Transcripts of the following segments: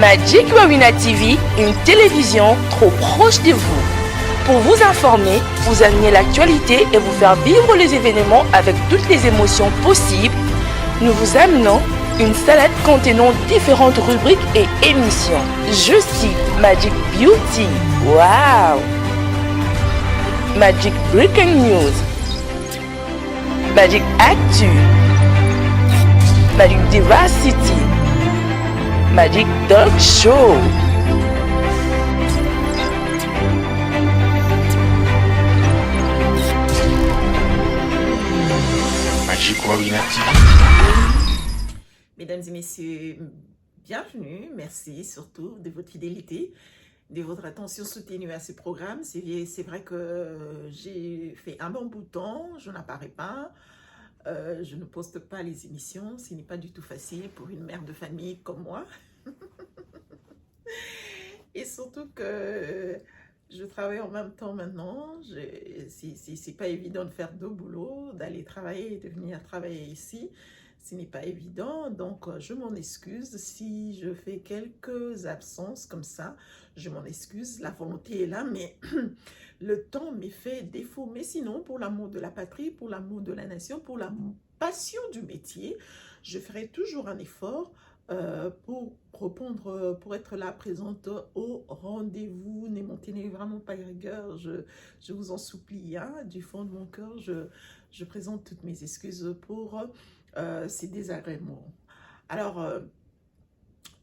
Magic Warina TV, une télévision trop proche de vous. Pour vous informer, vous amener l'actualité et vous faire vivre les événements avec toutes les émotions possibles, nous vous amenons une salade contenant différentes rubriques et émissions. Je cite Magic Beauty, wow! Magic Breaking News, Magic Actu, Magic Diversity, Magic Dog Show. Magic Warina TV. Mesdames et messieurs, bienvenue. Merci surtout de votre fidélité, de votre attention soutenue à ce programme. C'est vrai que j'ai fait un bon bout de temps, je n'apparais pas. Je ne poste pas les émissions, ce n'est pas du tout facile pour une mère de famille comme moi. Et surtout que je travaille en même temps maintenant. C'est pas évident de faire deux boulots, d'aller travailler et de venir travailler ici. Ce n'est pas évident, donc je m'en excuse si je fais quelques absences comme ça. Je m'en excuse, la volonté est là, mais le temps m'est fait défaut. Mais sinon, pour l'amour de la patrie, pour l'amour de la nation, pour la passion du métier, je ferai toujours un effort pour répondre, pour être là présente au rendez-vous. Ne m'en tenez vraiment pas rigueur, je vous en supplie, hein, du fond de mon cœur, je présente toutes mes excuses pour ces désagréments. Alors,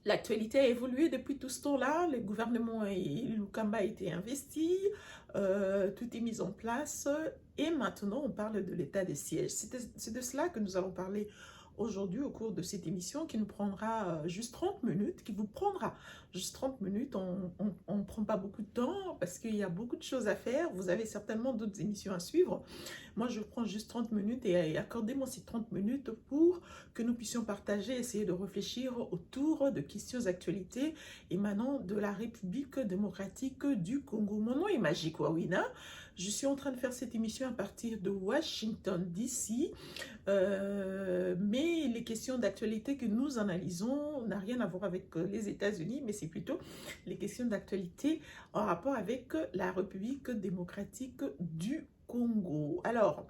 l'actualité a évolué depuis tout ce temps-là. Le gouvernement et Lukamba a été investi, tout est mis en place et maintenant on parle de l'état des sièges. C'est de cela que nous allons parler aujourd'hui au cours de cette émission qui nous prendra juste 30 minutes, qui vous prendra juste 30 minutes. On ne prend pas beaucoup de temps parce qu'il y a beaucoup de choses à faire. Vous avez certainement d'autres émissions à suivre. Moi, je prends juste 30 minutes et accordez-moi ces 30 minutes pour que nous puissions partager, essayer de réfléchir autour de questions d'actualité émanant de la République démocratique du Congo. Mon nom est Magic Warina. Je suis en train de faire cette émission à partir de Washington, D.C. Mais les questions d'actualité que nous analysons n'ont rien à voir avec les États-Unis, mais c'est plutôt les questions d'actualité en rapport avec la République démocratique du Congo. Alors,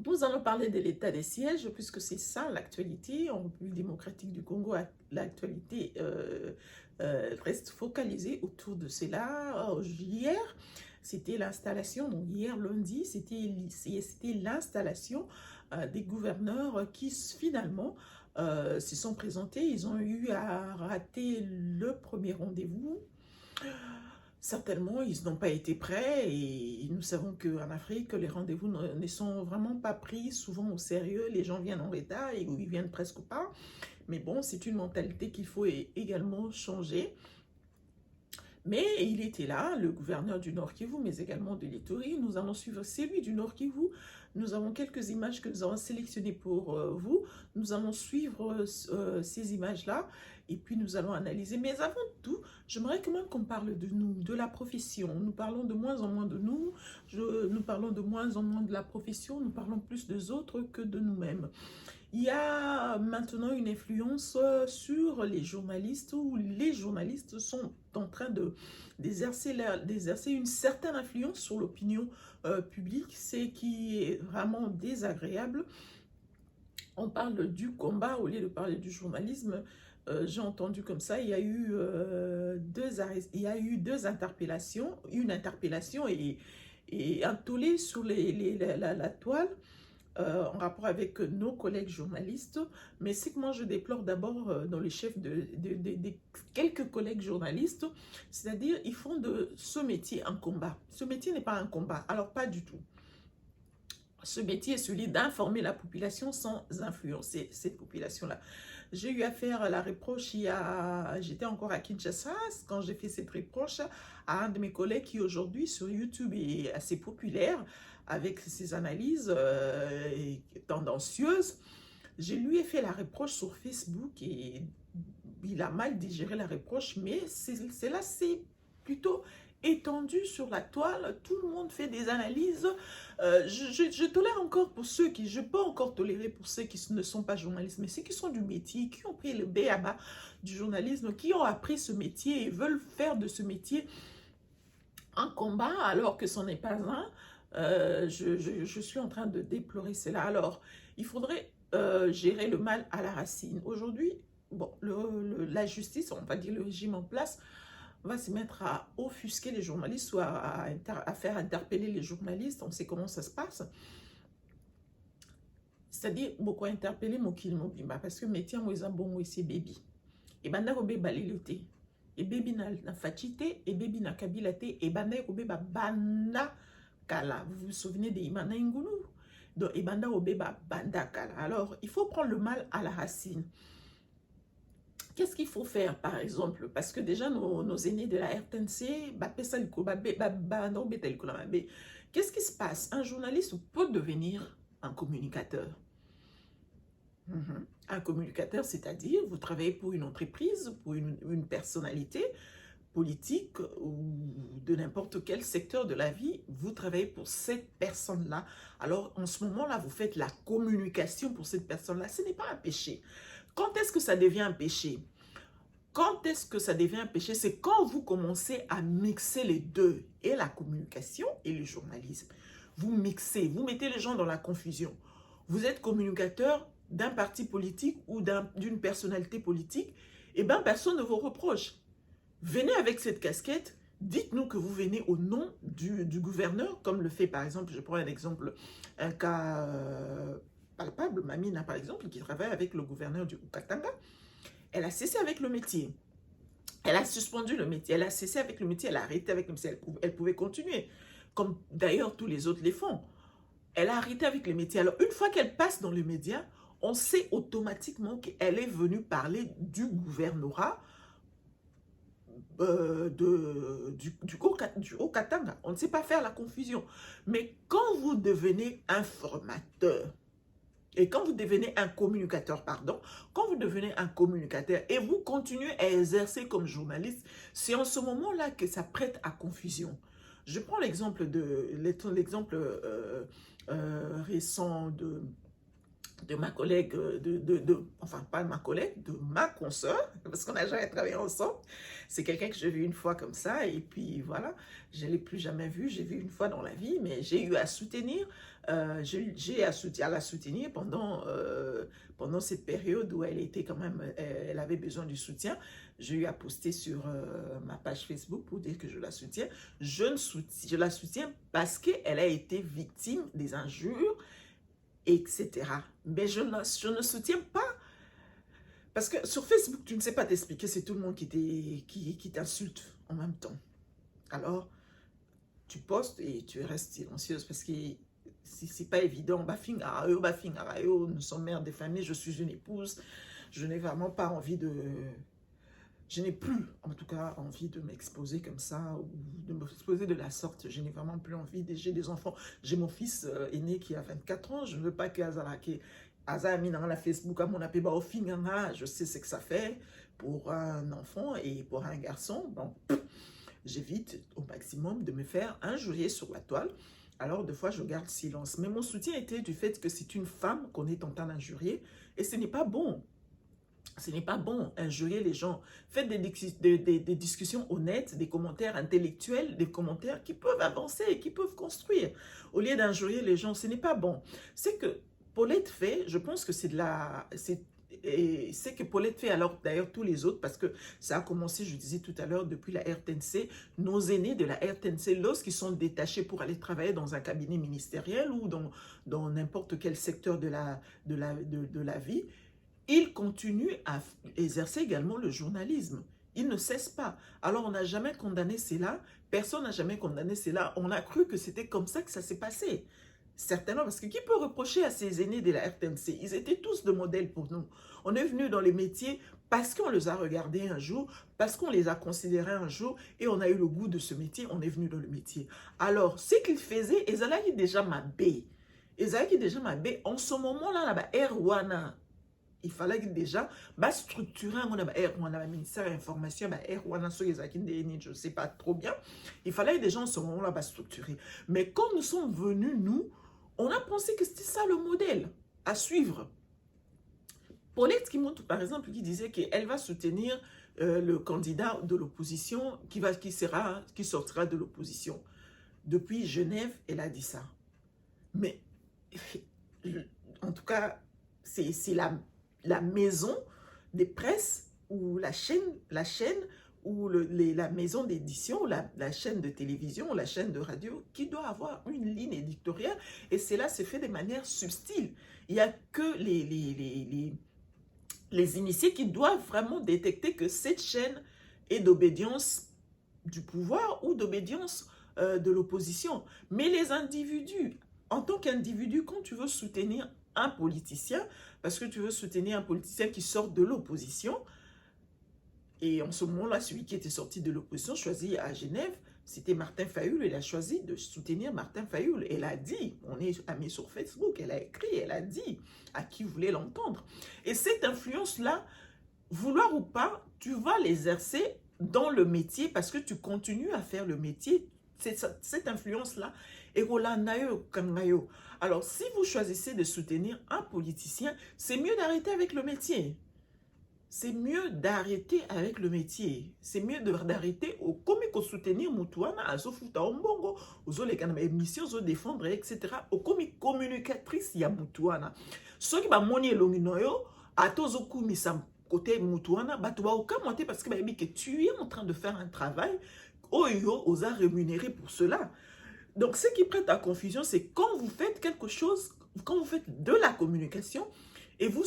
nous allons parler de l'état des sièges, puisque c'est ça l'actualité. En République démocratique du Congo, l'actualité reste focalisée autour de cela. Hier, c'était l'installation, donc hier lundi, c'était l'installation des gouverneurs qui finalement se sont présentés. Ils ont eu à rater le premier rendez-vous. Certainement, ils n'ont pas été prêts et nous savons qu'en Afrique, les rendez-vous ne sont vraiment pas pris souvent au sérieux. Les gens viennent en retard et ils viennent presque pas. Mais bon, c'est une mentalité qu'il faut également changer. Mais il était là, le gouverneur du Nord Kivu, mais également de l'Ituri. Nous allons suivre celui du Nord Kivu. Nous avons quelques images que nous avons sélectionnées pour vous. Nous allons suivre ces images-là et puis nous allons analyser. Mais avant tout, j'aimerais quand même qu'on parle de nous, de la profession. Nous parlons de moins en moins de nous. Nous parlons de moins en moins de la profession. Nous parlons plus des autres que de nous-mêmes. Il y a maintenant une influence sur les journalistes où les journalistes sont en train d'exercer une certaine influence sur l'opinion publique, ce qui est vraiment désagréable. On parle du combat au lieu de parler du journalisme. J'ai entendu comme ça, il y a eu deux interpellations, une interpellation et un tollé sur la toile. En rapport avec nos collègues journalistes, mais c'est que moi je déplore d'abord dans les chefs de quelques collègues journalistes, c'est-à-dire ils font de ce métier un combat. Ce métier n'est pas un combat, alors pas du tout. Ce métier est celui d'informer la population sans influencer cette population-là. J'ai eu affaire à la reproche, j'étais encore à Kinshasa, quand j'ai fait cette reproche à un de mes collègues qui aujourd'hui sur YouTube est assez populaire, avec ses analyses tendancieuses. Je lui ai fait la reproche sur Facebook et il a mal digéré la reproche, mais cela c'est plutôt étendu sur la toile, tout le monde fait des analyses. Je tolère encore pour ceux qui, je peux encore tolérer pour ceux qui ne sont pas journalistes, mais ceux qui sont du métier, qui ont pris le B à bas du journalisme, qui ont appris ce métier et veulent faire de ce métier un combat alors que ce n'est pas un. Je suis en train de déplorer cela. Alors, il faudrait gérer le mal à la racine. Aujourd'hui, bon, la justice, on va dire le régime en place, va se mettre à offusquer les journalistes, soit à faire interpeller les journalistes. On sait comment ça se passe. C'est-à-dire, beaucoup interpeller Mokil Mobimba, parce que métier, moi, bon, c'est baby. Et banda robe balilote. Et baby na fachite, et baby na kabilate, et banda robe banda kala. Vous vous souvenez de Imana Ingulu? Donc, et banda robe banda kala. Alors, il faut prendre le mal à la racine. Qu'est-ce qu'il faut faire, par exemple? Parce que déjà, nos aînés de la RTNC, qu'est-ce qui se passe? Un journaliste peut devenir un communicateur. Un communicateur, c'est-à-dire, vous travaillez pour une entreprise, pour une personnalité politique ou de n'importe quel secteur de la vie, vous travaillez pour cette personne-là. Alors, en ce moment-là, vous faites la communication pour cette personne-là. Ce n'est pas un péché. Quand est-ce que ça devient un péché? Quand est-ce que ça devient un péché? C'est quand vous commencez à mixer les deux, et la communication et le journalisme. Vous mixez, vous mettez les gens dans la confusion. Vous êtes communicateur d'un parti politique ou d'une personnalité politique, et bien personne ne vous reproche. Venez avec cette casquette, dites-nous que vous venez au nom du gouverneur, comme le fait par exemple, je prends un exemple, un cas palpable, Mamina par exemple, qui travaille avec le gouverneur du Katanga. Elle a cessé avec le métier. Elle a suspendu le métier. Elle a cessé avec le métier. Elle a arrêté avec le métier. Elle pouvait continuer. Comme d'ailleurs tous les autres les font. Elle a arrêté avec le métier. Alors une fois qu'elle passe dans les médias, on sait automatiquement qu'elle est venue parler du gouvernorat du Haut-Katanga. On ne sait pas faire la confusion. Mais quand vous devenez informateur, et quand vous devenez un communicateur, pardon, quand vous devenez un communicateur et vous continuez à exercer comme journaliste, c'est en ce moment-là que ça prête à confusion. Je prends l'exemple récent de ma collègue, enfin pas de ma collègue, de ma consoeur, parce qu'on n'a jamais travaillé ensemble. C'est quelqu'un que j'ai vu une fois comme ça, et puis voilà, je ne l'ai plus jamais vu, j'ai vu une fois dans la vie, mais j'ai eu à soutenir, j'ai à la soutenir pendant cette période où elle était quand même, elle avait besoin du soutien. J'ai eu à poster sur ma page Facebook pour dire que je la soutiens. Je la soutiens parce qu'elle a été victime des injures, etc. Mais je ne soutiens pas, parce que sur Facebook, tu ne sais pas t'expliquer, c'est tout le monde qui t'insulte en même temps. Alors, tu postes et tu restes silencieuse, parce que c'est pas évident. Nous sommes mères de famille, je suis une épouse, je n'ai vraiment pas envie de... Je n'ai plus, en tout cas, envie de m'exposer comme ça, ou de m'exposer de la sorte. Je n'ai vraiment plus envie. J'ai des enfants. J'ai mon fils aîné qui a 24 ans. Je ne veux pas que Aza mis dans la Facebook à mon appel au fin. Je sais ce que ça fait pour un enfant et pour un garçon. Bon, j'évite au maximum de me faire injurier sur la toile. Alors, des fois, je garde silence. Mais mon soutien était du fait que c'est une femme qu'on est en train d'injurier. Et ce n'est pas bon. Ce n'est pas bon, injurier les gens. Faites des discussions honnêtes, des commentaires intellectuels, des commentaires qui peuvent avancer, qui peuvent construire. Au lieu d'injurier les gens, ce n'est pas bon. C'est que Paulette fait, je pense que c'est de la... C'est que Paulette fait, alors d'ailleurs tous les autres, parce que ça a commencé, je disais tout à l'heure, depuis la RTNC, nos aînés de la RTNC, lorsqu'ils sont détachés pour aller travailler dans un cabinet ministériel ou dans n'importe quel secteur de la vie, ils continuent à exercer également le journalisme. Ils ne cessent pas. Alors, on n'a jamais condamné cela. Personne n'a jamais condamné cela. On a cru que c'était comme ça que ça s'est passé. Certainement, parce que qui peut reprocher à ces aînés de la RTNC? Ils étaient tous de modèles pour nous. On est venus dans les métiers parce qu'on les a regardés un jour, parce qu'on les a considérés un jour, et on a eu le goût de ce métier, on est venu dans le métier. Alors, ce qu'ils faisaient, ils allaient déjà m'abbé. Ils allaient déjà m'abbé. En ce moment-là, là-bas, Erwana, il fallait que déjà structurer un ministère de l'information, je ne sais pas trop bien. Il fallait que des gens en ce moment-là structurer. Mais quand nous sommes venus, nous, on a pensé que c'était ça le modèle à suivre. Paulette Kimontou, par exemple, qui disait qu'elle va soutenir le candidat de l'opposition qui sortira de l'opposition. Depuis Genève, elle a dit ça. Mais, en tout cas, c'est la maison des presses ou la chaîne ou la maison d'édition, la chaîne de télévision, la chaîne de radio qui doit avoir une ligne éditoriale et cela se fait de manière subtile. Il n'y a que les initiés qui doivent vraiment détecter que cette chaîne est d'obédience du pouvoir ou d'obédience de l'opposition. Mais les individus, en tant qu'individu, quand tu veux soutenir un politicien, parce que tu veux soutenir un politicien qui sort de l'opposition, et en ce moment-là, celui qui était sorti de l'opposition, choisi à Genève, c'était Martin Fayoul. Elle a choisi de soutenir Martin Fayoul. Elle a dit, on est amis sur Facebook, elle a écrit, elle a dit à qui voulait l'entendre. Et cette influence-là, vouloir ou pas, tu vas l'exercer dans le métier parce que tu continues à faire le métier. Cette influence-là, alors, si vous choisissez de soutenir un politicien, c'est mieux d'arrêter avec le métier. C'est mieux d'arrêter avec le métier. C'est mieux d'arrêter au comique au soutenir Moutouana, à Zofuta Ombongo, aux autres émissions, aux défendre, etc. Au comique communicatrice, il y a Moutouana. Ceux qui va monier l'onginoyo, à tous au commissaire côté Moutouana, bah tu vas aucun monter parce que tu es en train de faire un travail, oyo, osa rémunéré pour cela. Donc, ce qui prête à confusion, c'est quand vous faites quelque chose, quand vous faites de la communication, et vous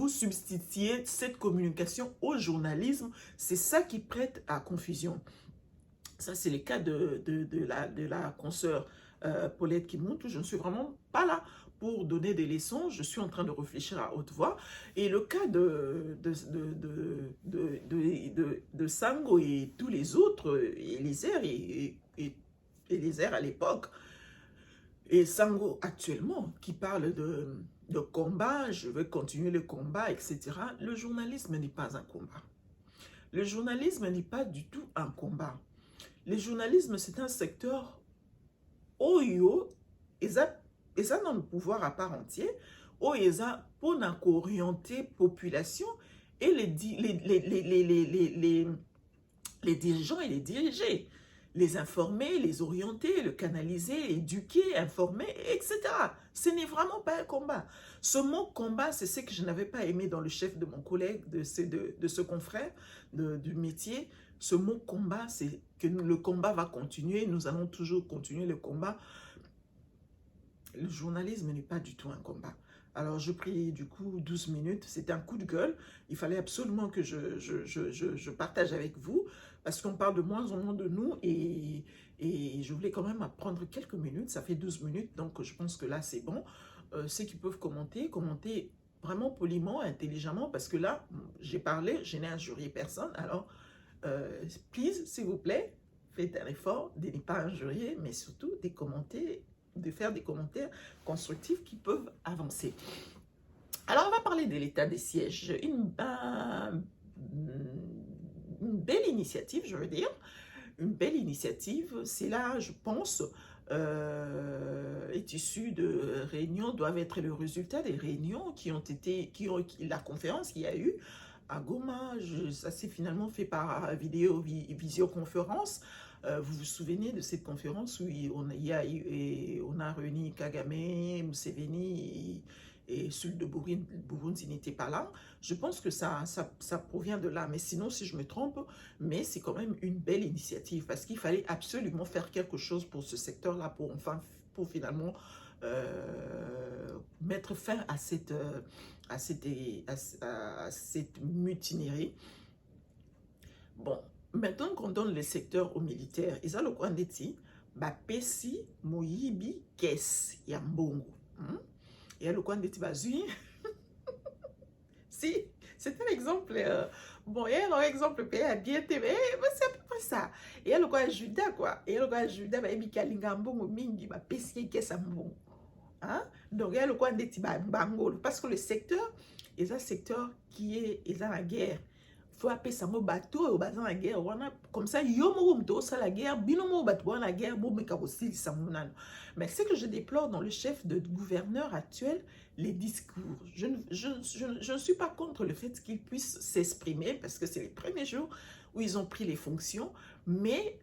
substituez cette communication au journalisme, c'est ça qui prête à confusion. Ça, c'est le cas de la consoeur Paulette Kimontou. Je ne suis vraiment pas là pour donner des leçons. Je suis en train de réfléchir à haute voix. Et le cas de Sango et tous les autres, Eliezer et Eliezer à l'époque, et Sango actuellement, qui parle de combat, je veux continuer le combat, etc. Le journalisme n'est pas un combat. Le journalisme n'est pas du tout un combat. Le journalisme, c'est un secteur oyo, et ça dans le pouvoir à part entière, où ils ont pour orienter population et les dirigeants et les dirigés. Les informer, les orienter, le canaliser, éduquer, informer, etc. Ce n'est vraiment pas un combat. Ce mot combat, c'est ce que je n'avais pas aimé dans le chef de mon collègue, de ce confrère du métier. Ce mot combat, c'est que le combat va continuer, nous allons toujours continuer le combat. Le journalisme n'est pas du tout un combat. Alors, je pris du coup 12 minutes, c'était un coup de gueule. Il fallait absolument que je partage avec vous, parce qu'on parle de moins en moins de nous, et je voulais quand même prendre quelques minutes, ça fait 12 minutes, donc je pense que là c'est bon. Ceux qui peuvent commenter vraiment poliment, intelligemment, parce que là, j'ai parlé, je n'ai injurié personne, alors, please, s'il vous plaît, faites un effort de ne pas injurier, mais surtout de faire des commentaires constructifs qui peuvent avancer. Alors, on va parler de l'état des sièges. Une belle initiative, je veux dire. Une belle initiative. C'est là, je pense, est issue de réunions, doivent être le résultat des réunions la conférence qu'il y a eu à Goma. Ça s'est finalement fait par visioconférence. Vous vous souvenez de cette conférence où on a réuni Kagame, Museveni et celui de Burundi n'était pas là. Je pense que ça provient de là. Mais sinon, si je me trompe, mais c'est quand même une belle initiative parce qu'il fallait absolument faire quelque chose pour ce secteur-là, pour finalement mettre fin à cette mutinerie. Bon. Maintenant qu'on donne le secteur aux militaires, ils ont le coin d'Eti, Bapesi, Moyibi, Kes, Yambongo. Il y a le coin d'Eti Bazui. Si, c'est un exemple. Bon, il y a un exemple pays à bien TV, c'est à peu près ça. Il y a le coin Juda, quoi. Il y a le coin Juda, Baby Kalingambongo, Mingi, Bapesi, Kes, Ambongo. Donc, il y a le coin d'Eti Bango. Parce que le secteur et un secteur qui est la guerre. Il faut appeler ça un bateau au bazar la guerre. Comme ça, la guerre, la guerre, mais ce que je déplore dans le chef de gouverneur actuel, les discours. Je ne suis pas contre le fait qu'ils puissent s'exprimer parce que c'est les premiers jours où ils ont pris les fonctions, mais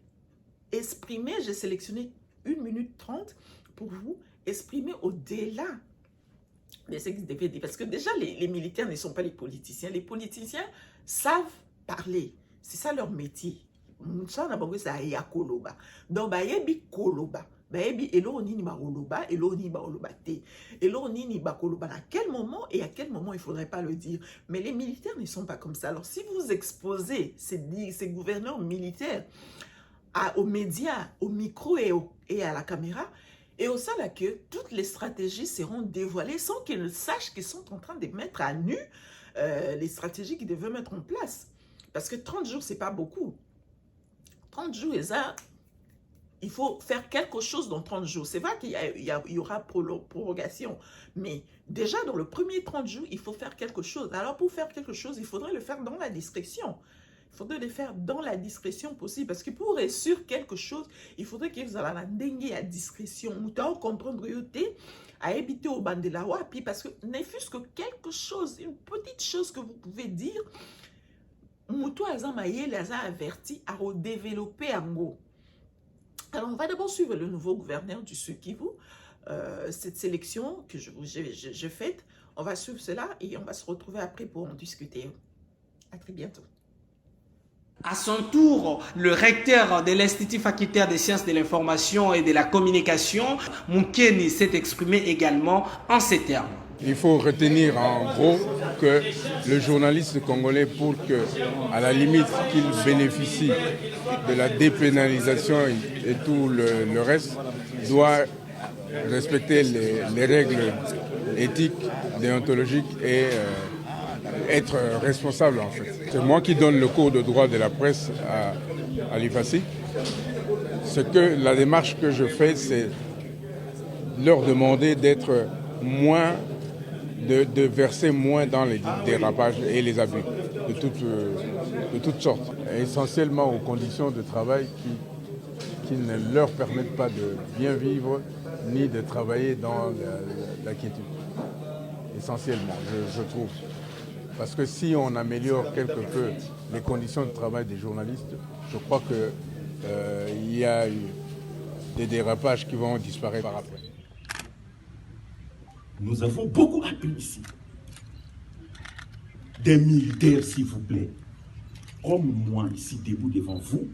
exprimer, j'ai sélectionné 1 minute 30 pour vous, exprimer au-delà de ce qu'ils devaient dire. Parce que déjà, les militaires ne sont pas les politiciens. Les politiciens savent parler. C'est ça leur métier. Donc, à quel moment et à quel moment il ne faudrait pas le dire. Mais les militaires ne sont pas comme ça. Alors, si vous exposez ces gouverneurs militaires aux médias, au micro et à la caméra, et au sein là que toutes les stratégies seront dévoilées sans qu'ils sachent qu'ils sont en train de mettre à nu les stratégies qu'ils devaient mettre en place. Parce que 30 jours, ce n'est pas beaucoup. 30 jours, il faut faire quelque chose dans 30 jours. C'est vrai qu'il y aura prorogation, mais déjà dans le premier 30 jours, il faut faire quelque chose. Alors pour faire quelque chose, il faudrait le faire dans la discrétion. Il faudrait le faire dans la discrétion possible. Parce que pour réussir quelque chose, il faudrait que vous ayez la dengue à discrétion. Vous devez comprendre à éviter au bandelawa. Puis parce que ne fût-ce que quelque chose, une petite chose que vous pouvez dire, Moutou Azamaye les a avertis à redévelopper en gros. Alors on va d'abord suivre le nouveau gouverneur du Sud Kivu. Cette sélection que je fais, on va suivre cela et on va se retrouver après pour en discuter. À très bientôt. À son tour, le recteur de l'Institut facultaire des sciences de l'information et de la communication, Moukeni, s'est exprimé également en ces termes. Il faut retenir en gros que le journaliste congolais, pour que, à la limite, qu'il bénéficie de la dépénalisation et tout le reste, doit respecter les règles éthiques, déontologiques et être responsable en fait. C'est moi qui donne le cours de droit de la presse à l'IFACI. La démarche que je fais, c'est leur demander d'être moins, de verser moins dans les dérapages et les abus de toutes sortes. Et essentiellement aux conditions de travail qui ne leur permettent pas de bien vivre ni de travailler dans la quiétude. Essentiellement, je trouve. Parce que si on améliore quelque peu les conditions de travail des journalistes, je crois qu'il y a eu des dérapages qui vont disparaître par après. Nous avons beaucoup appris ici. Des militaires, s'il vous plaît. Comme moi, ici, debout devant vous,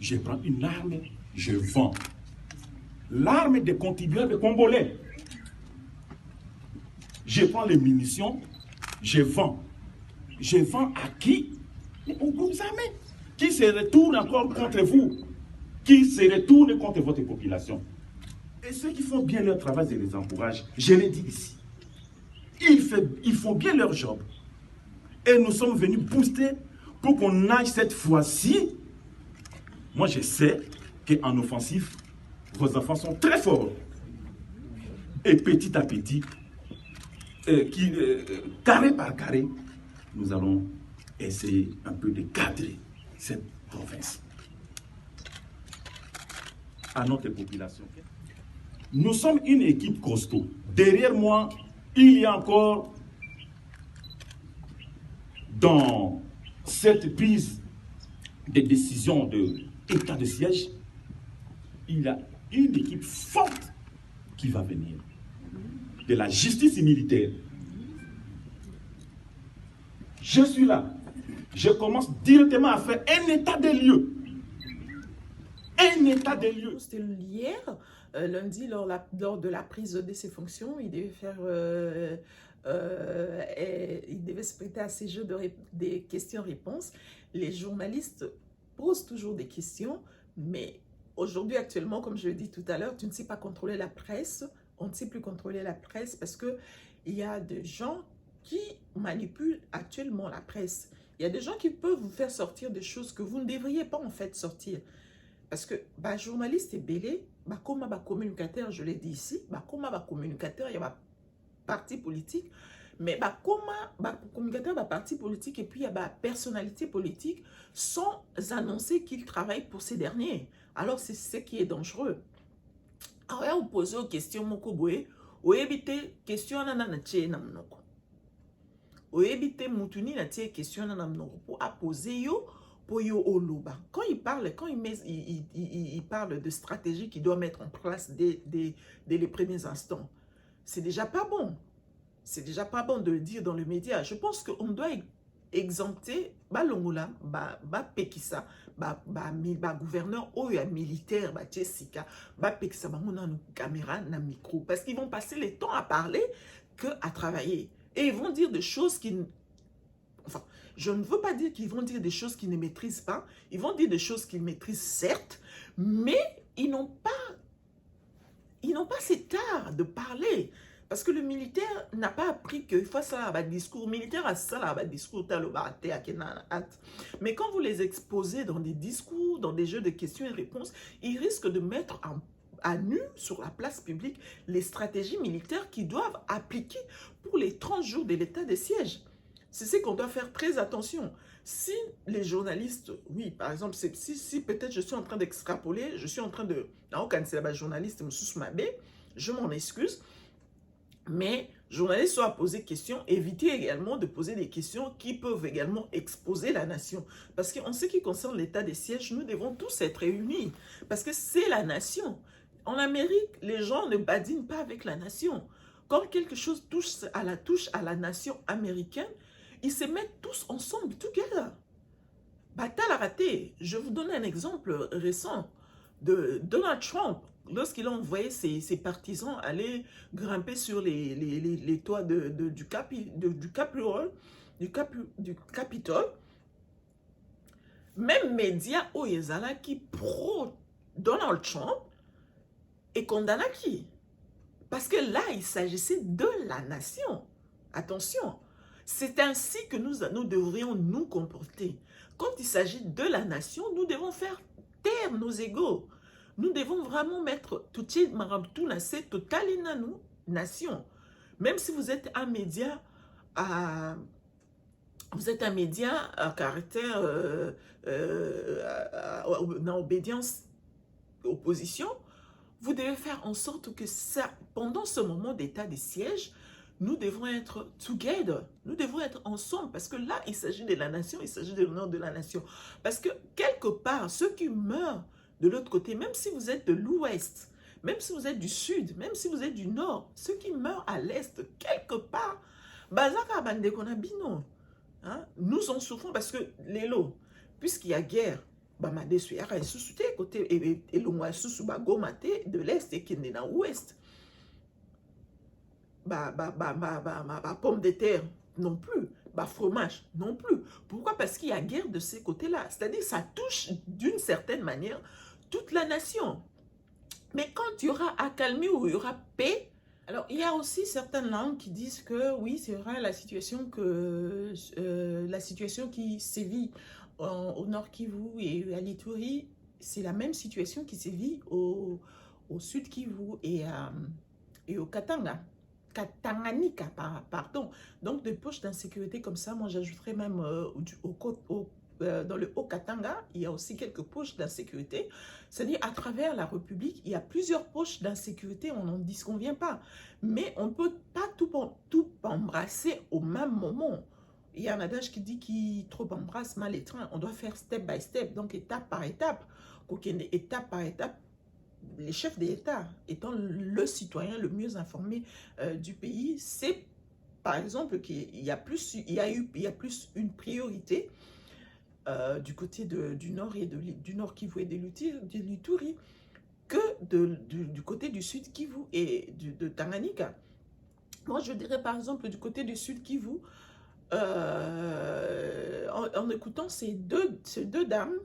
je prends une arme, je vends. L'arme des contribuables congolais. Je prends les munitions, je vends. Je vends à qui? Aux groupes armés. Qui se retourne encore contre vous. Qui se retourne contre votre population. Et ceux qui font bien leur travail, je les encourage. Je l'ai dit ici. Ils font bien leur job. Et nous sommes venus booster pour qu'on aille cette fois-ci. Moi, je sais qu'en offensif, vos enfants sont très forts. Et petit à petit, carré par carré, nous allons essayer un peu de cadrer cette province à notre population. Nous sommes une équipe costaud. Derrière moi, il y a encore, dans cette prise de décision de état de siège, il y a une équipe forte qui va venir. De la justice militaire. Je suis là. Je commence directement à faire un état des lieux. Un état des lieux. C'était hier, lundi, lors de la prise de ses fonctions, il devait faire, il devait se prêter à ces jeux des questions-réponses. Les journalistes posent toujours des questions, mais aujourd'hui, actuellement, comme je l'ai dit tout à l'heure, tu ne sais pas contrôler la presse. On ne sait plus contrôler la presse parce qu'il y a des gens qui manipulent actuellement la presse. Il y a des gens qui peuvent vous faire sortir des choses que vous ne devriez pas en fait sortir. Parce que journaliste est belé, comme communicateur, je l'ai dit ici, comme communicateur, il y a un parti politique, Mais bah, comment bah, communicateur, bah, parti politique et puis bah, personnalité politique sont annoncés qu'ils travaillent pour ces derniers. Alors c'est ce qui est dangereux. Alors vous posez aux questions moko boye, ou éviter question na tche na mnoko. Ou éviter mutuni na tche question na mnoko pour apposer yo pour yo oloba. Quand il parle de stratégie qu'il doit mettre en place dès les premiers instants, c'est déjà pas bon. C'est déjà pas bon de le dire dans le média. Je pense qu'on doit exempter balongola pekisa gouverneur oyo militaire Jessica pekisa bango na caméra na micro parce qu'ils vont passer le temps à parler que à travailler et ils vont dire des choses qui enfin je ne veux pas dire qu'ils vont dire des choses qu'ils ne maîtrisent pas, ils vont dire des choses qu'ils maîtrisent certes, mais ils n'ont pas cet art de parler. Parce que le militaire n'a pas appris qu'il faut ça à discours. Le militaire a ça à discours. Mais quand vous les exposez dans des discours, dans des jeux de questions et réponses, ils risquent de mettre à nu sur la place publique les stratégies militaires qu'ils doivent appliquer pour les 30 jours de l'état de siège. C'est ce qu'on doit faire très attention. Si les journalistes, oui, par exemple, si peut-être je suis en train d'extrapoler, je suis en train de... Non, quand c'est la journaliste, je m'en excuse. Mais journalistes sont à poser des questions, éviter également de poser des questions qui peuvent également exposer la nation. Parce qu'en ce qui concerne l'état des sièges, nous devons tous être réunis. Parce que c'est la nation. En Amérique, les gens ne badinent pas avec la nation. Quand quelque chose touche à la nation américaine, ils se mettent tous ensemble, together. Bataille à rater. Je vous donne un exemple récent de Donald Trump. Lorsqu'il a envoyé ses partisans aller grimper sur les toits du Capitole, même médias Oyezala qui pro Donald Trump est condamné qui? Parce que là, il s'agissait de la nation. Attention, c'est ainsi que nous devrions nous comporter. Quand il s'agit de la nation, nous devons faire taire nos égos. Nous devons vraiment mettre tout nation. Même si vous êtes un média à caractère en obédience opposition, vous devez faire en sorte que ça, pendant ce moment d'état de siège, nous devons être together, nous devons être ensemble, parce que là, il s'agit de la nation, il s'agit de l'honneur de la nation. Parce que quelque part, ceux qui meurent de l'autre côté, même si vous êtes de l'ouest, même si vous êtes du sud, même si vous êtes du nord, ceux qui meurent à l'est, quelque part, nous en souffrons parce que l'élo, puisqu'il y a guerre, de l'est et qui est dans l'ouest, pomme de terre non plus, fromage non plus. Pourquoi? Parce qu'il y a guerre de ces côtés-là. C'est-à-dire ça touche d'une certaine manière toute la nation. Mais quand il y aura accalmie ou il y aura paix, alors il y a aussi certaines langues qui disent que oui, c'est vrai, la situation qui sévit au Nord Kivu et à l'Ituri, c'est la même situation qui sévit au Sud Kivu et au Katanga. Tanganyika, pardon. Donc, des poches d'insécurité comme ça, moi j'ajouterais même dans le Haut-Katanga, il y a aussi quelques poches d'insécurité. C'est-à-dire, à travers la République, il y a plusieurs poches d'insécurité, on n'en disconvient pas. Mais on ne peut pas tout embrasser au même moment. Il y a un adage qui dit qui trop embrasse mal les trains. On doit faire step by step, donc étape par étape. Étape par étape. Les chefs d'État étant le citoyen le mieux informé du pays, c'est par exemple qu'il y a plus une priorité du côté du nord et du nord Kivu et de l'Ituri que du côté du sud Kivu et de Tanganyika. Moi je dirais par exemple du côté du sud Kivu, en écoutant ces deux dames,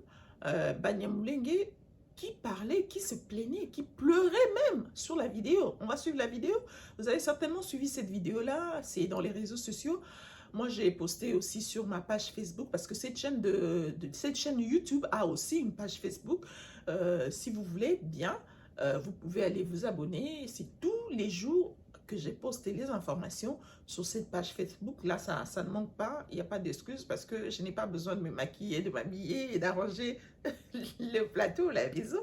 Banyamulenge, qui parlait, qui se plaignait, qui pleurait même sur la vidéo. On va suivre la vidéo. Vous avez certainement suivi cette vidéo-là. C'est dans les réseaux sociaux. Moi, j'ai posté aussi sur ma page Facebook parce que cette chaîne YouTube a aussi une page Facebook. Si vous voulez bien, vous pouvez aller vous abonner. C'est tous les jours que j'ai posté les informations sur cette page Facebook. Là, ça ne manque pas, il n'y a pas d'excuse parce que je n'ai pas besoin de me maquiller, de m'habiller et d'arranger le plateau, la maison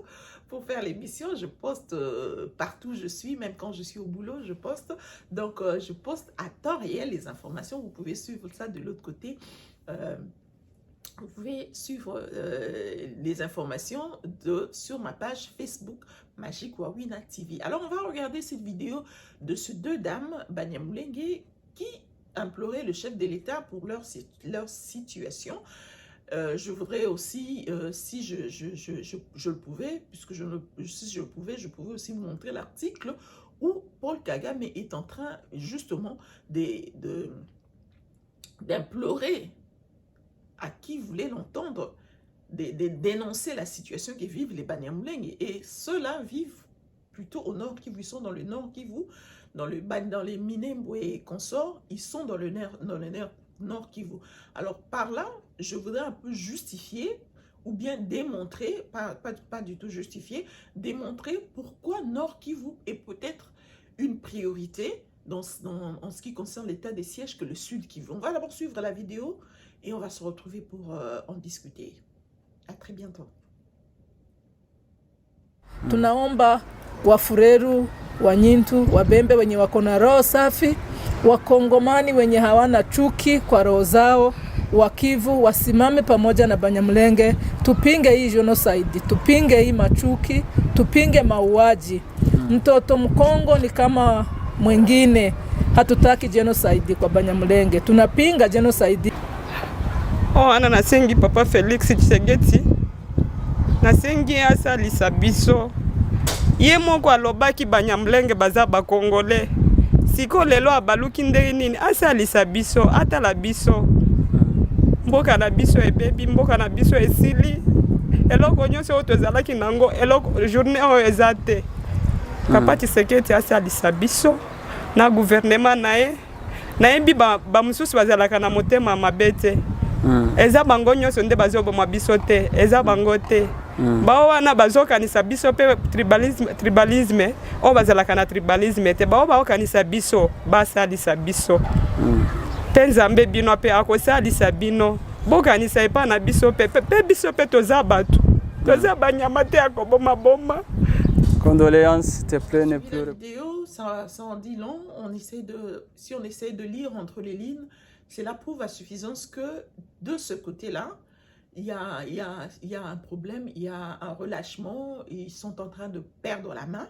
pour faire l'émission. Je poste partout où je suis, même quand je suis au boulot, je poste. Donc, je poste à temps réel les informations. Vous pouvez suivre ça de l'autre côté. Vous pouvez suivre les informations sur ma page Facebook Magic Wawina TV. Alors, on va regarder cette vidéo de ces deux dames, Banyamulenge, qui imploraient le chef de l'État pour leur situation. Je voudrais aussi, si je le pouvais, puisque si je le pouvais, je pouvais aussi vous montrer l'article où Paul Kagame est en train justement d'implorer à qui voulait l'entendre, dénoncer la situation que vivent les Banyamulenge. Et ceux-là vivent plutôt au nord Kivu, ils sont dans le nord Kivu, dans les Minembwe et consorts, ils sont dans le nord Kivu. Alors par là, je voudrais un peu justifier ou bien démontrer, pas du tout justifier, démontrer pourquoi Nord Kivu est peut-être une priorité en ce qui concerne l'état des sièges que le Sud Kivu. On va d'abord suivre la vidéo et on va se retrouver pour en discuter. À très bientôt. Tunaomba Wafureru, Wanyintu, Wabembe wenye wako na roho safi, Wakongomani wenye hawana chuki kwa roho zao, Wakivu wasimame pamoja na Banyamulenge, tupinge hii genocide, tupinge hii machuki, tupinge mauaji. Mtoto Mkongo ni kama mwingine, hatutaki genocide kwa Banyamulenge, tunapinga genocide. Ana nasengi Papa Félix Tshisekedi, nasengi asalisa biso. Ye moko alobaki Banyamulenge baza bakongole. Siko lelo abaluki ndenge nini asalisa biso, atala biso. Mboka na biso ebebi, mboka na biso esili. Eloko nyonso oyo tozalaki nango, eloko journée oyo eza te. Papa Tshisekedi asalisa biso na gouvernement na ye. Nayebi ba mususu bazalaka na motema mabe te. Eza bango nyonso nde bazoboma biso te, eza bango te. Bao wana bazokanisa biso pe tribalisme, o bazalaka na tribalisme te, bao baokanisa biso, basalisa biso. Te Nzambe bino pe akosalisa bino, bokanisa epa na biso pe biso pe toza batu, toza banyama te akoboma boma. Condoléances, s'il te plaît, ne pleure La vidéo, ça en dit long. Si on essaie de lire entre les lignes, cela prouve à suffisance que de ce côté-là, il y a un problème, il y a un relâchement, ils sont en train de perdre la main.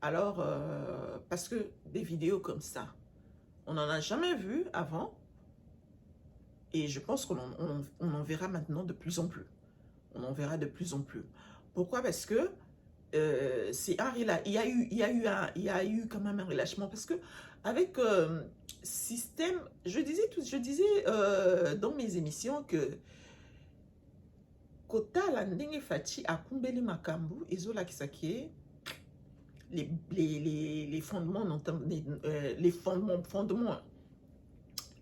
Alors, parce que des vidéos comme ça, on n'en a jamais vu avant, et je pense qu'on en verra maintenant de plus en plus. On en verra de plus en plus. Pourquoi? Parce que c'est un relâchement. Il y a eu quand même un relâchement parce que avec système, je disais dans mes émissions que Kota la ndenge fachi a kumbeli makambu ezola kisaki les fondements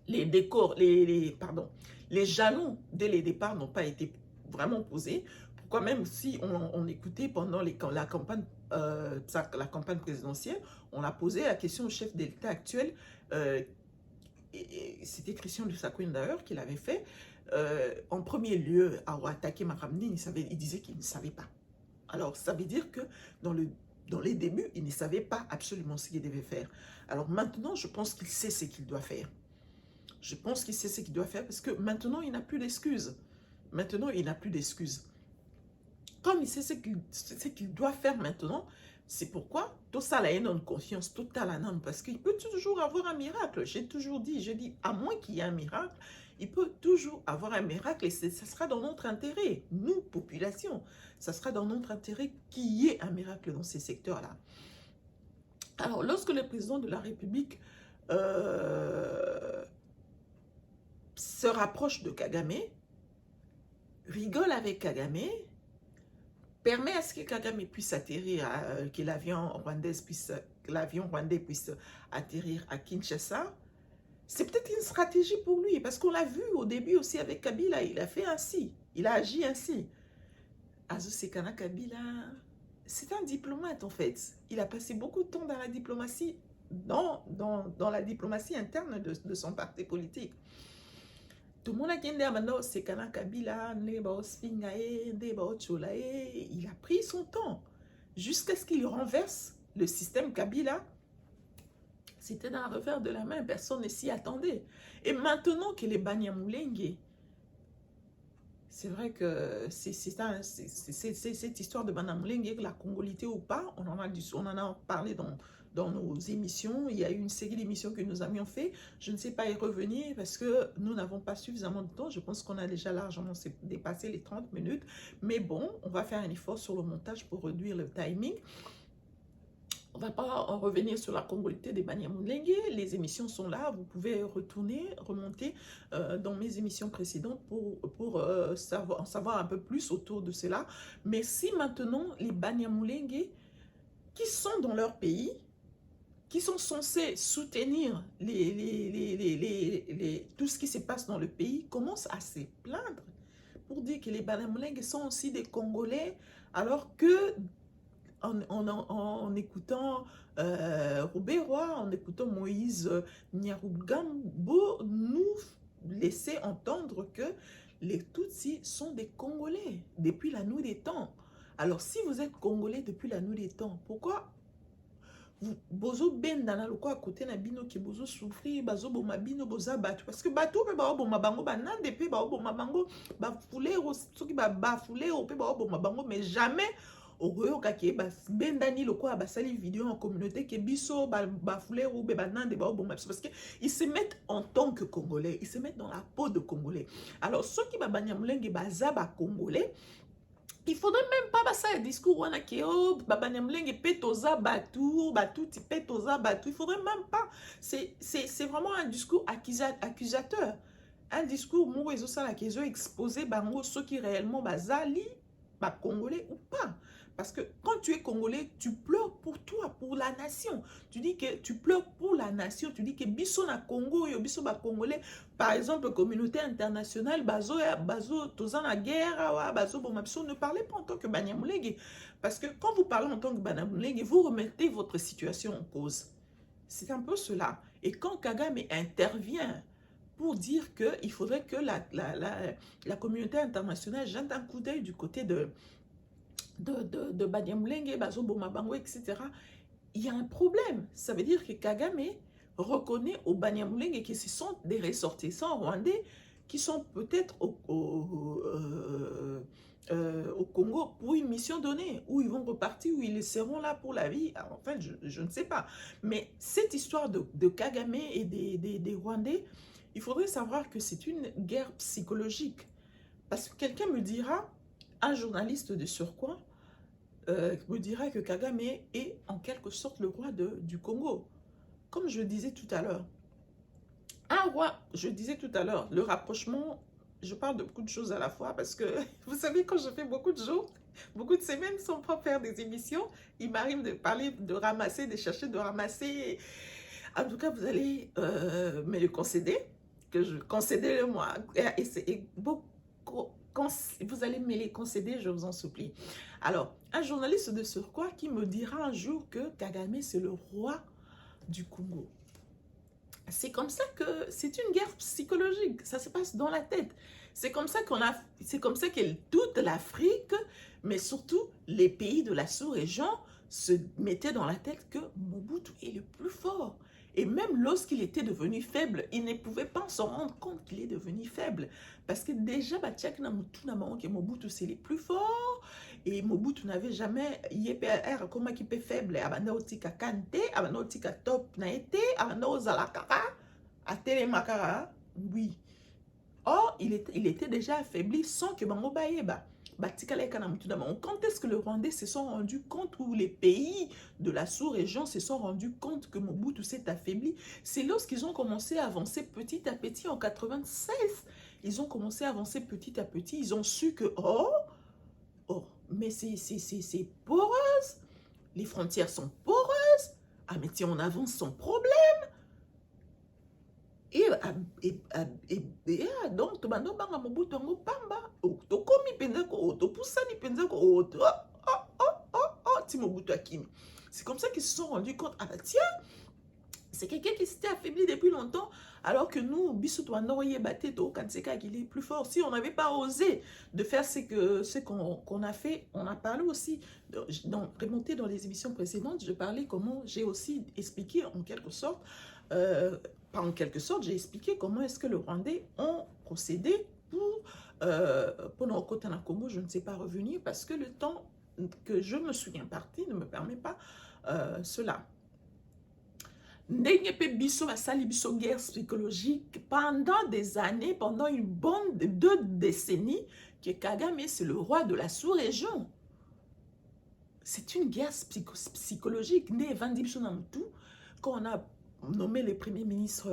les décors les jalons dès le départ n'ont pas été vraiment posés. Pourquoi même si on écoutait pendant la campagne présidentielle, on a posé la question au chef de l'État actuel, c'était Christian Lusakouine d'ailleurs qui l'avait fait, en premier lieu à attaquer Maramni, il disait qu'il ne savait pas. Alors ça veut dire que dans les débuts, il ne savait pas absolument ce qu'il devait faire. Alors maintenant, je pense qu'il sait ce qu'il doit faire. Je pense qu'il sait ce qu'il doit faire parce que maintenant, il n'a plus d'excuses. Maintenant, il n'a plus d'excuses. Comme il sait ce qu'il doit faire maintenant, c'est pourquoi tout ça a une confiance totale en homme, parce qu'il peut toujours avoir un miracle. J'ai toujours dit, à moins qu'il y ait un miracle, il peut toujours avoir un miracle et ça sera dans notre intérêt, nous, population, ça sera dans notre intérêt qu'il y ait un miracle dans ces secteurs-là. Alors, lorsque le président de la République se rapproche de Kagame, rigole avec Kagame, permet à ce que Kagame puisse atterrir, que l'avion rwandais puisse atterrir à Kinshasa, c'est peut-être une stratégie pour lui, parce qu'on l'a vu au début aussi avec Kabila, il a fait ainsi, il a agi ainsi. Azou Sekana Kabila, c'est un diplomate en fait, il a passé beaucoup de temps dans la diplomatie dans la diplomatie interne de son parti politique. Tout le monde a dit c'est Kana Kabila, il a pris son temps jusqu'à ce qu'il renverse le système Kabila. C'était d'un revers de la main, personne ne s'y attendait. Et maintenant que les Banyamulenge, c'est vrai que c'est cette histoire de Banyamulenge, la congolité ou pas, on en a parlé dans nos émissions. Il y a eu une série d'émissions que nous avions fait. Je ne sais pas y revenir parce que nous n'avons pas suffisamment de temps. Je pense qu'on a déjà largement dépassé les 30 minutes. Mais bon, on va faire un effort sur le montage pour réduire le timing. On ne va pas en revenir sur la congolité des Banyamulenge. Les émissions sont là. Vous pouvez remonter dans mes émissions précédentes pour en savoir un peu plus autour de cela. Mais si maintenant les Banyamulenge qui sont dans leur pays, qui sont censés soutenir tout ce qui se passe dans le pays, commencent à se plaindre pour dire que les Banyamulenge sont aussi des Congolais, alors que en écoutant Robert Roy, en écoutant Moïse Nyarugabo, nous laisser entendre que les Tutsis sont des Congolais depuis la nuit des temps. Alors si vous êtes Congolais depuis la nuit des temps, pourquoi bozo bendana loko à côté na bino ki bozo souffrir bazo boma bino boza batu parce que batu pe ba boma bango banande pe ba boma bango ba foulé soki ba foulé pe ba boma bango mais jamais okoyoka ke ba bendani loko ba sali vidéo en communauté ke biso ba foulé ou be banande ba boma parce que ils se mettent en tant que Congolais, ils se mettent dans la peau de Congolais. Alors ceux qui ba Banyamulenge baza ba Congolais, il faudrait même pas passer un discours wana ke oh Banyamulenge petoza batu ti petoza batu, il faudrait même pas. C'est vraiment un discours accusateur, un discours mouezo sala kezo exposé bango ceux qui réellement bazali ba Congolais ou pas. Parce que quand tu es Congolais, tu pleures pour toi, pour la nation. Tu dis que tu pleures pour la nation. Tu dis que biso na Congo, yo biso ba Congolais, par exemple, communauté internationale, bazo tozan la guerre, bazo bon biso, ne parlez pas en tant que Banyamulenge. Parce que quand vous parlez en tant que Banyamulenge, vous remettez votre situation en cause. C'est un peu cela. Et quand Kagame intervient pour dire qu'il faudrait que la communauté internationale jette un coup d'œil du côté de Banyamulenge, Bazo Bomabango, etc. Il y a un problème. Ça veut dire que Kagame reconnaît aux Banyamulenge que ce sont des ressortissants rwandais qui sont peut-être au Congo pour une mission donnée, où ils vont repartir, où ils seront là pour la vie. Alors, enfin, je ne sais pas. Mais cette histoire de Kagame et des Rwandais, il faudrait savoir que c'est une guerre psychologique. Parce que quelqu'un me dira, un journaliste de surcroît, me dira que Kagame est en quelque sorte le roi du Congo. Comme je disais tout à l'heure, un roi, je disais tout à l'heure, le rapprochement, je parle de beaucoup de choses à la fois parce que, vous savez, quand je fais beaucoup de jours, beaucoup de semaines sans pas faire des émissions, il m'arrive de parler, de ramasser, de chercher, de ramasser. En tout cas, vous allez me le concéder, concédez-le moi. Et beaucoup, vous allez me les concéder, je vous en supplie. Alors, un journaliste de surcroît qui me dira un jour que Kagame, c'est le roi du Congo. C'est comme ça que c'est une guerre psychologique, ça se passe dans la tête. C'est comme ça que toute l'Afrique, mais surtout les pays de la sous-région, se mettaient dans la tête que Mobutu est le plus fort. Et même lorsqu'il était devenu faible, il ne pouvait pas s'en rendre compte qu'il est devenu faible. Parce que déjà, Mobutu, c'est les plus forts. Et Mobutu n'avait jamais IPR comme qui peut faible. Abanaotika Kante, Abanaotika Top Naete, Abanaozalakara, Atelemakara, oui. Or, il était déjà affaibli sans que Bango Baeba. Quand est-ce que les Rwandais se sont rendus compte, ou les pays de la sous-région se sont rendus compte que Mobutu s'est affaibli? C'est lorsqu'ils ont commencé à avancer petit à petit en 96. Ils ont commencé à avancer petit à petit. Ils ont su que, mais c'est poreuse. Les frontières sont poreuses. Ah, mais si on avance sans problème. Et donc, tu vas banga Mobutu ngo pamba. To komi penza ko to pusani penza ko ti Mobutu akimi. C'est comme ça qu'ils se sont rendus compte. Ah bah tiens, C'est quelqu'un qui s'était affaibli depuis longtemps, alors que nous, il est plus fort. Si on n'avait pas osé de faire ce qu'on a fait, on a parlé aussi, remonté dans les émissions précédentes, je parlais comment j'ai aussi expliqué en quelque sorte, pas en quelque sorte, j'ai expliqué comment est-ce que les Rwandais ont procédé pour nos côtés en Congo. Je ne sais pas revenir parce que le temps que je me souviens parti ne me permet pas cela. Ndenge pe biso basali biso guerre psychologique pendant des années, pendant une bonne 2 décennies, que Kagame c'est le roi de la sous-région. C'est une guerre psychologique. Quand on a nommé le premier ministre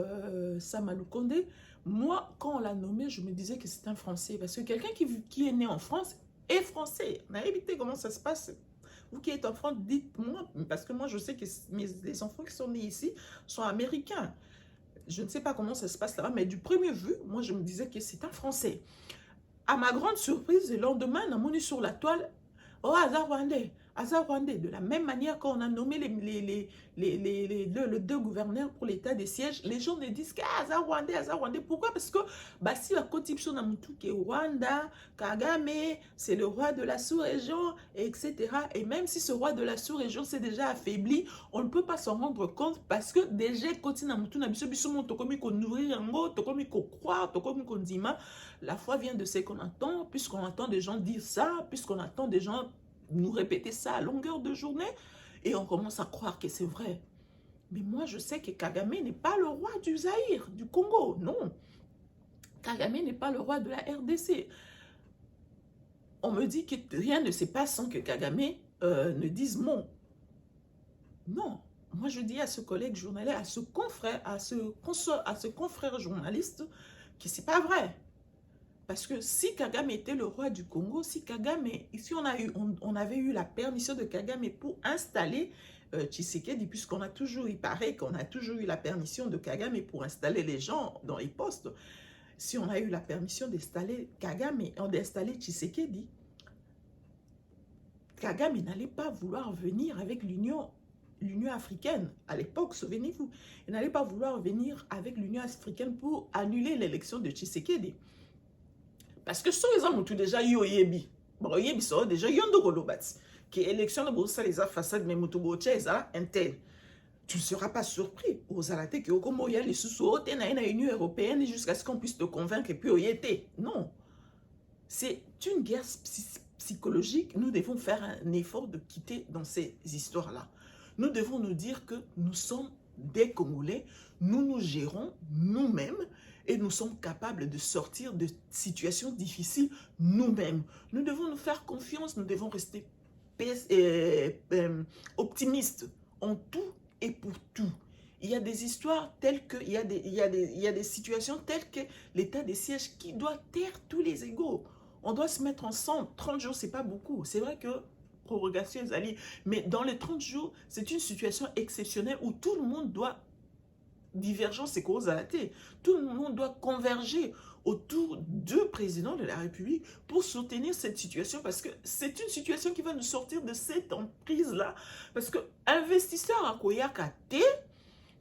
Sama Lukonde, moi, quand on l'a nommé, je me disais que c'est un Français. Parce que quelqu'un qui est né en France est français. On a évité comment ça se passe. Vous qui êtes enfant, dites-moi, parce que moi je sais que les enfants qui sont nés ici sont américains. Je ne sais pas comment ça se passe là-bas, mais du premier vue, moi je me disais que c'est un Français. À ma grande surprise, le lendemain, on a monté sur la toile, oh, Azar Rwandais. De la même manière, quand on a nommé les 2 gouverneurs pour l'état des sièges, les gens ne disent qu'Azar Rwandais. Pourquoi? Parce que si la constitution n'a que Rwanda, Kagame, c'est le roi de la sous-région, etc. Et même si ce roi de la sous-région s'est déjà affaibli, on ne peut pas s'en rendre compte parce que déjà, la foi vient de ce qu'on entend, puisqu'on entend des gens dire ça, puisqu'on entend des gens nous répéter ça à longueur de journée, et on commence à croire que c'est vrai. Mais moi, je sais que Kagame n'est pas le roi du Zaïre, du Congo, non. Kagame n'est pas le roi de la RDC. On me dit que rien ne se passe sans que Kagame ne dise mon. Non. Moi, je dis à ce collègue journaliste, à ce confrère journaliste, que c'est pas vrai. Parce que si Kagame était le roi du Congo, si on avait eu la permission de Kagame pour installer Tshisekedi, puisqu'on a toujours, il paraît qu'on a toujours eu la permission de Kagame pour installer les gens dans les postes, si on a eu la permission d'installer Kagame, d'installer Tshisekedi, Kagame n'allait pas vouloir venir avec l'Union africaine. À l'époque, souvenez-vous, il n'allait pas vouloir venir avec l'Union africaine pour annuler l'élection de Tshisekedi. Parce que sur les hommes, tout déjà, yoyebi. Bon, yoyebi, ça déjà, yondo golobati. Que l'élection de Boussa, les façades, mais moutouboucha, ça, interne. Tu ne seras pas surpris. Aux alatés, que comme il y a les sous-sous, il y a une Union européenne jusqu'à ce qu'on puisse te convaincre et puis il y était. Non. C'est une guerre psychologique. Nous devons faire un effort de quitter dans ces histoires-là. Nous devons nous dire que nous sommes des Congolais, nous nous gérons nous-mêmes et nous sommes capables de sortir de situations difficiles nous-mêmes. Nous devons nous faire confiance, nous devons rester optimistes en tout et pour tout. Il y a des histoires telles que, il y a des situations telles que l'état des sièges qui doit taire tous les égos. On doit se mettre ensemble. 30 jours, c'est pas beaucoup. C'est vrai que prorogation est allée, mais dans les 30 jours, c'est une situation exceptionnelle où tout le monde doit divergence et cause à la tête. Tout le monde doit converger autour du président de la République pour soutenir cette situation parce que c'est une situation qui va nous sortir de cette emprise-là. Parce que investisseurs à Koyakate,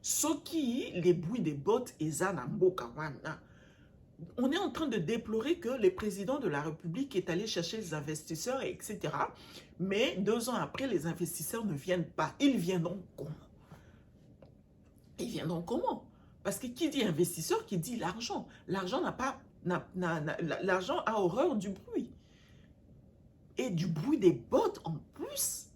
ceux qui les bruits des bottes et Zanamboka, on est en train de déplorer que le président de la République est allé chercher les investisseurs, etc. Mais 2 ans après, les investisseurs ne viennent pas. Ils viendront comment? Ils viendront comment? Parce que qui dit investisseur, qui dit l'argent. L'argent l'argent a horreur du bruit. Et du bruit des bottes en plus.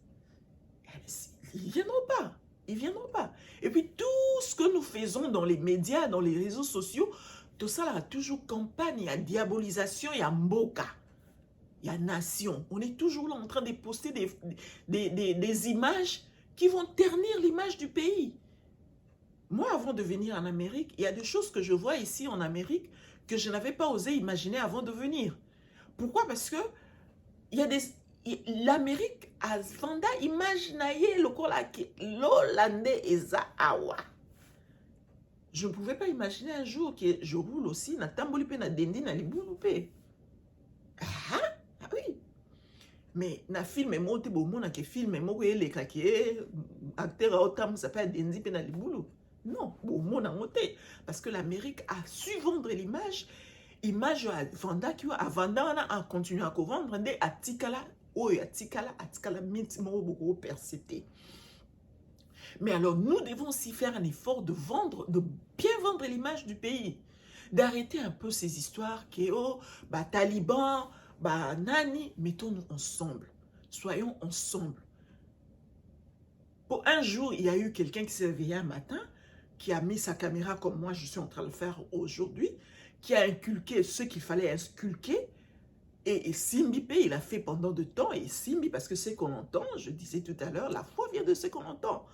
Ils ne viendront pas. Ils ne viendront pas. Et puis tout ce que nous faisons dans les médias, dans les réseaux sociaux, tout ça là a toujours campagne, il y a diabolisation, il y a mboka, il y a nation. On est toujours là en train de poster des images qui vont ternir l'image du pays. Moi, avant de venir en Amérique, il y a des choses que je vois ici en Amérique que je n'avais pas osé imaginer avant de venir. Pourquoi? Parce que il y a des... L'Amérique a vanda imaginaye lokola ki l'Hollandais eza awa. Je ne pouvais pas imaginer un jour que je roule aussi na tamboli pe na dendi na libulu pe. Ah oui. Mais na film mo te bo mona ke film mo ko ele ka ke acteur autam s'appelle dendi pe na libulu. Non, bon, parce que l'Amérique a su vendre l'image. Image à vendre, a continué à vendre, à tikala, beaucoup persété. Mais alors, nous devons aussi faire un effort de vendre, de bien vendre l'image du pays. D'arrêter un peu ces histoires qui Taliban, Nani, mettons-nous ensemble. Soyons ensemble. Pour un jour, il y a eu quelqu'un qui s'est réveillé un matin, qui a mis sa caméra comme moi, je suis en train de le faire aujourd'hui, qui a inculqué ce qu'il fallait inculquer. Et Simbi, il a fait pendant de temps. Et Simbi, parce que c'est qu'on entend, je disais tout à l'heure, la foi vient de ce qu'on entend.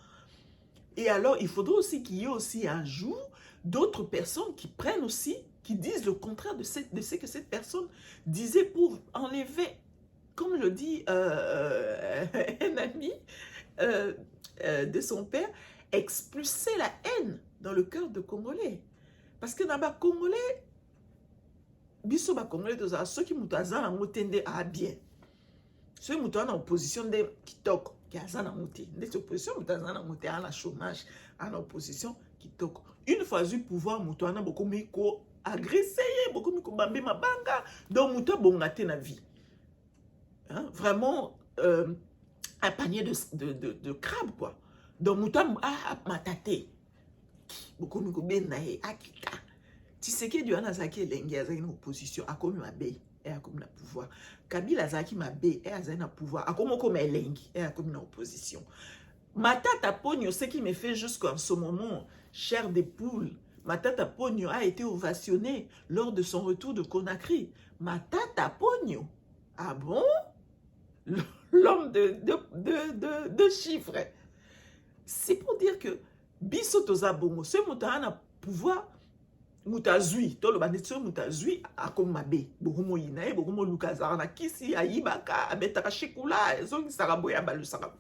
Et alors, il faudrait aussi qu'il y ait aussi un jour d'autres personnes qui prennent aussi, qui disent le contraire de ce que cette personne disait pour enlever, comme le dit un ami de son père, expulser la haine dans le cœur de Congolais. Parce que dans les Congolais, biso ba Congolais, ceux qui moutazan na motende a bien. Ceux qui moutazan en opposition de kitoko. Des oppositions, à la chômage, à l'opposition qui toque. Une fois du pouvoir, Moutouana beaucoup miko agressé, beaucoup miko bambé ma banga, donc Moutou bongate na vie. Hein? Vraiment, un panier de crabes, quoi. Donc Moutou a matate. Beaucoup miko benaye, akika. Tu sais que du Anazaki Lengi a une opposition, a comme ma baie. Et a comme le pouvoir. Kabila Zaki m'a bé, et a un pouvoir. A comme Elengi, et a comme une opposition. Ma tata Pogno, ce qui me fait jusqu'en ce moment, chair des poules, ma tata Pogno a été ovationnée lors de son retour de Conakry. Ma tata Pogno, ah bon? L'homme de chiffres. C'est pour dire que Bissotoza Bongo, ce moutarana a pouvoir. Moutazui, tout le banetso Moutazui a comme mabe, beaucoup yinae, beaucoup lukazarana kisi aibaka abetaka shikula, zong saraboya balu sarab.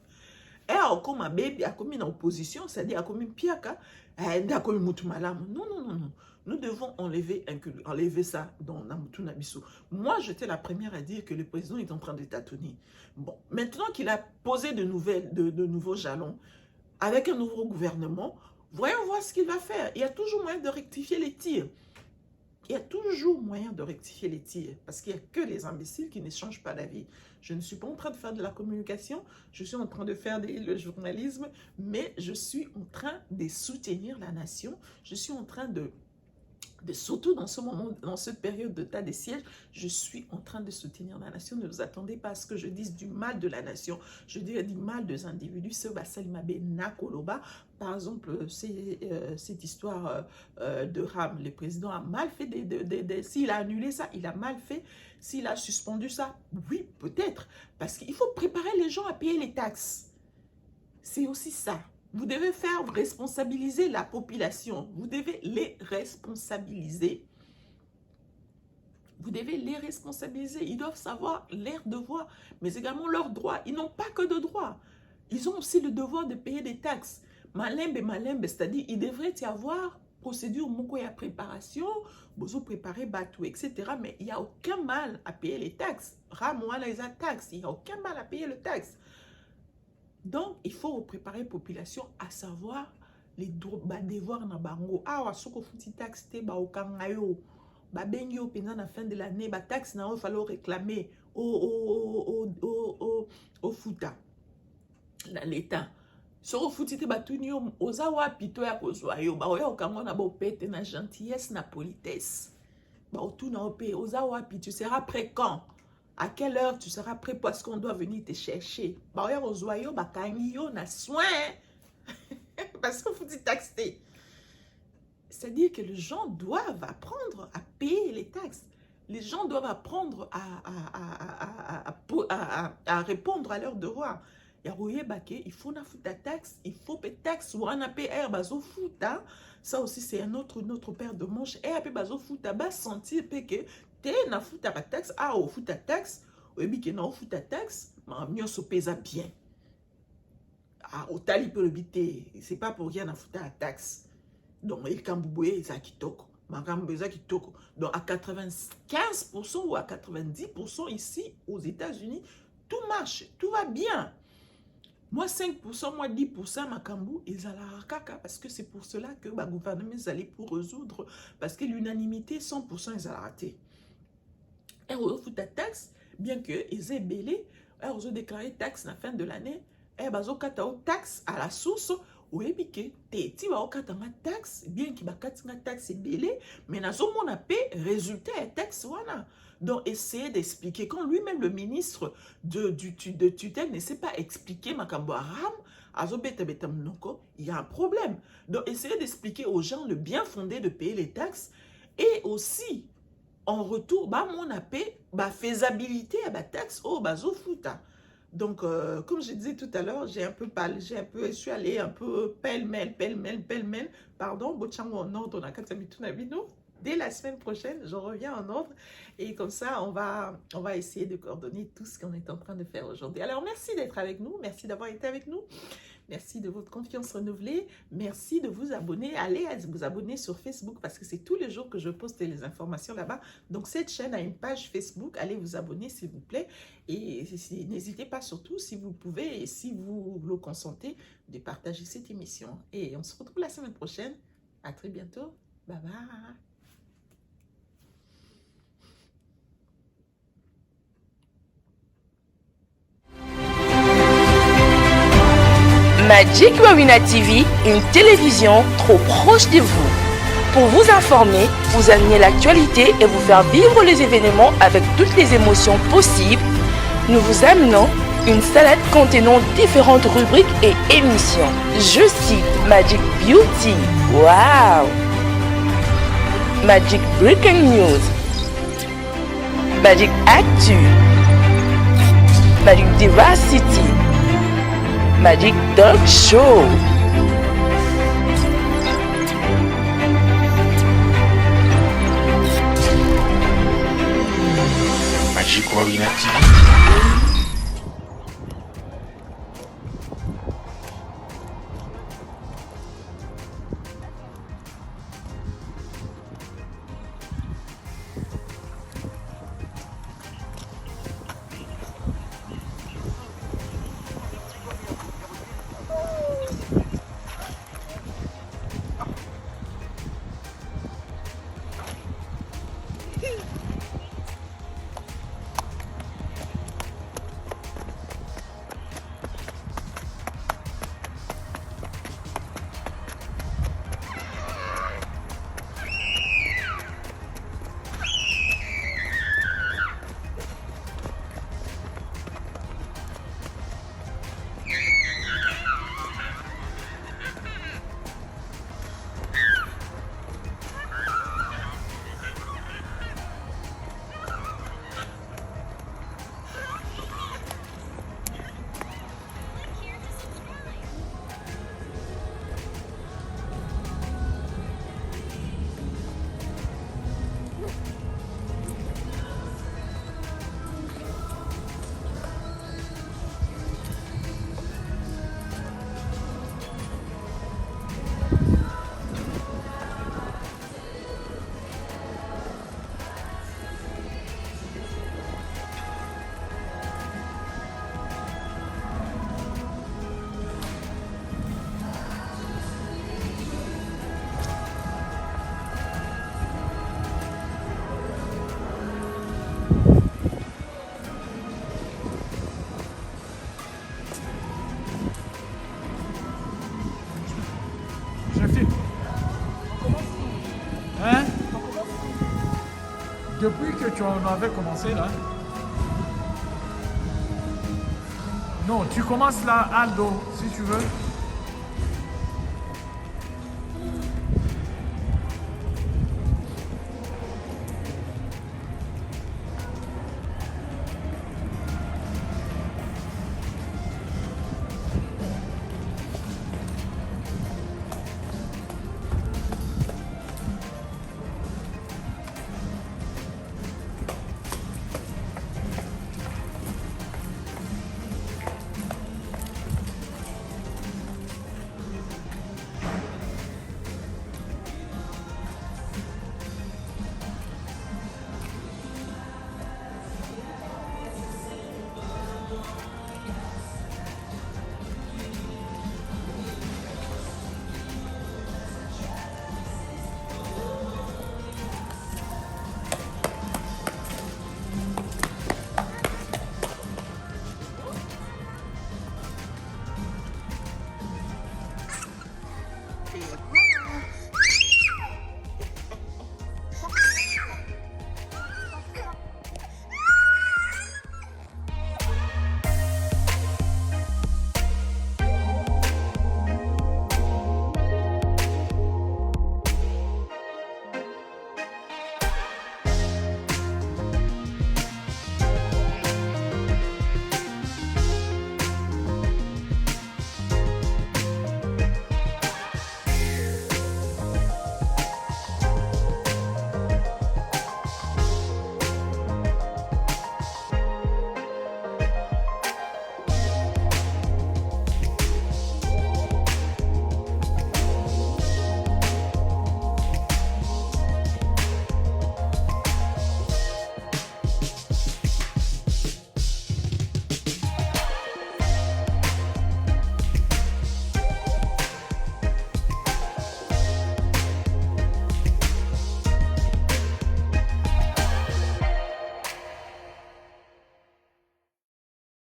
Et a comme mabe, a comme une opposition, c'est-à-dire a comme une piaka, a comme moutumalam. Non. Nous devons enlever ça dans Namoutou Nabiso. Moi, j'étais la première à dire que le président est en train de tâtonner. Bon, maintenant qu'il a posé de nouveaux jalons, avec un nouveau gouvernement, voyons voir ce qu'il va faire. Il y a toujours moyen de rectifier les tirs. Il y a toujours moyen de rectifier les tirs. Parce qu'il n'y a que les imbéciles qui ne changent pas d'avis. Je ne suis pas en train de faire de la communication. Je suis en train de faire le journalisme. Mais je suis en train de soutenir la nation. Je suis en train surtout dans ce moment, dans cette période de tas de sièges, je suis en train de soutenir la nation. Ne vous attendez pas à ce que je dise du mal de la nation. Je dis du mal des individus. Par exemple, cette histoire de Ram, le président a mal fait. S'il a annulé ça, il a mal fait. S'il a suspendu ça, oui, peut-être. Parce qu'il faut préparer les gens à payer les taxes. C'est aussi ça. Vous devez faire responsabiliser la population. Vous devez les responsabiliser. Vous devez les responsabiliser. Ils doivent savoir leurs devoirs, mais également leurs droits. Ils n'ont pas que de droits. Ils ont aussi le devoir de payer des taxes. Malembe, c'est-à-dire il devrait y avoir procédure mokoya préparation, bozo préparer bateau, etc. Mais il n'y a aucun mal à payer les taxes. Ramouala les taxes. Il n'y a aucun mal à payer les taxes. Donc, il faut préparer la population à savoir les devoirs na bango. Ah, wa soko futi taxe te ba okangayo. Ba bengi au pendant la fin de l'année, ba taxe na il fallait réclamer au futa. L'État. Soko futi te ba tunyo ozawa pito ya kozwa yo. Ba oya okango na bo pete na gentillesse na politesse. Ba otu na ope ozawa pito, tu seras prêt quand? À quelle heure tu seras prêt parce qu'on doit venir te chercher? Parce qu'il faut te taxer. C'est-à-dire que les gens doivent apprendre à payer les taxes. Les gens doivent apprendre à répondre à leurs devoirs. Il faut na futa taxe, il faut payer taxe ou un APR bazo futa. Ça aussi c'est un autre paire de manches. Et après bazo futa bas sentir que te na futa taxe a au futa taxe ou bien que na futa taxe ma mieux se pesa bien. Ah au tali peut le biter, c'est pas pour rien na futa taxe. Donc il kamboué ça qui toque. Donc à 95% ou à 90% ici aux États-Unis, tout marche, tout va bien. Moi 5%, moi 10%, makambu, ils allaient kaka, parce que c'est pour cela que le gouvernement ils allaient pour résoudre, parce que l'unanimité, 100%, ils allaient rater. Et on fout ta taxe, bien que ils aient belé, ils ont déclaré taxe à la fin de l'année, et ils ont taxe à la source, oui, piqué, tu vas au taxe, bien qu'il y ait une taxe belé, mais nous avons un résultat et taxe wana. Donc, essayez d'expliquer. Quand lui-même, le ministre de tutelle ne sait pas expliquer Makambo Aram, il y a un problème. Donc, essayez d'expliquer aux gens le bien fondé de payer les taxes et aussi, en retour, mon appel, faisabilité à la taxe au bazo futa. Donc, comme je disais tout à l'heure, je suis allé un peu pêle-mêle, pardon, bochango en ordre, on a dès la semaine prochaine, je reviens en ordre et comme ça, on va essayer de coordonner tout ce qu'on est en train de faire aujourd'hui. Alors, merci d'être avec nous, merci d'avoir été avec nous, merci de votre confiance renouvelée, merci de vous abonner, allez vous abonner sur Facebook parce que c'est tous les jours que je poste les informations là-bas. Donc, cette chaîne a une page Facebook, allez vous abonner s'il vous plaît et n'hésitez pas surtout, si vous pouvez et si vous le consentez, de partager cette émission. Et on se retrouve la semaine prochaine. À très bientôt. Bye bye. Magic Warina TV, une télévision trop proche de vous. Pour vous informer, vous amener l'actualité et vous faire vivre les événements avec toutes les émotions possibles, nous vous amenons une salade contenant différentes rubriques et émissions. Je cite Magic Beauty, wow! Magic Breaking News, Magic Actu, Magic Diversity, Magic Talk Show. Magic Warina TV. Hein? Depuis que tu en avais commencé là? Non, tu commences là, Aldo, si tu veux.